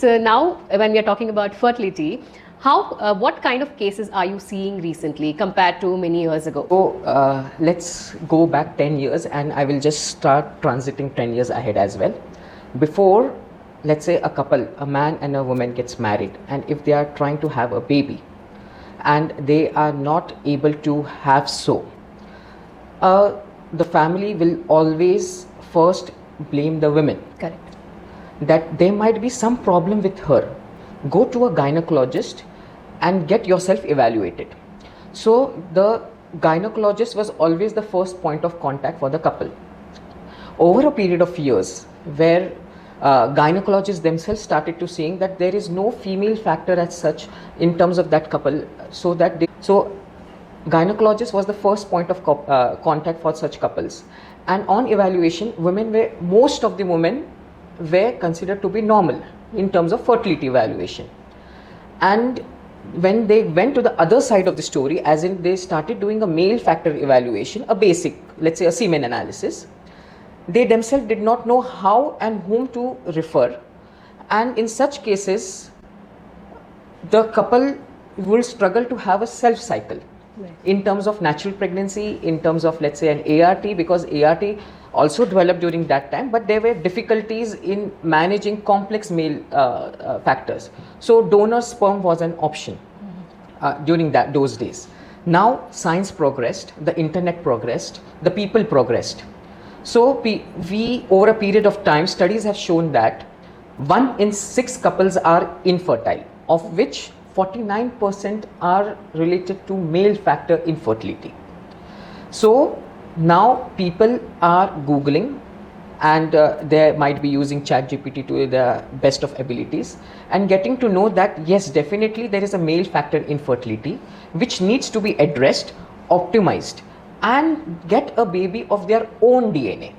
So now, when we are talking about fertility, what kind of cases are you seeing recently compared to many years ago? So let's go back 10 years, and I will just start transiting 10 years ahead as well. Before, let's say a couple, a man and a woman gets married, and if they are trying to have a baby and they are not able to have so, the family will always first blame the women. Correct. That there might be some problem with her. Go to a gynecologist and get yourself evaluated. So the gynecologist was always the first point of contact for the couple. Over a period of years, where gynecologists themselves started to seeing that there is no female factor as such in terms of that couple, so gynecologist was the first point of contact for such couples. And on evaluation, most of the women were considered to be normal in terms of fertility evaluation. And when they went to the other side of the story, as in they started doing a male factor evaluation, a basic, let's say a semen analysis, they themselves did not know how and whom to refer. And in such cases, the couple will struggle to have a self cycle. Right. In terms of natural pregnancy, in terms of, let's say, an ART, because ART also developed during that time, but there were difficulties in managing complex male factors. So donor sperm was an option during those days. Now science progressed, the internet progressed, the people progressed. So we over a period of time, studies have shown that 1 in 6 couples are infertile, of which 49% are related to male factor infertility. So now people are Googling, and they might be using ChatGPT to the best of abilities, and getting to know that yes, definitely there is a male factor infertility which needs to be addressed, optimized, and get a baby of their own DNA.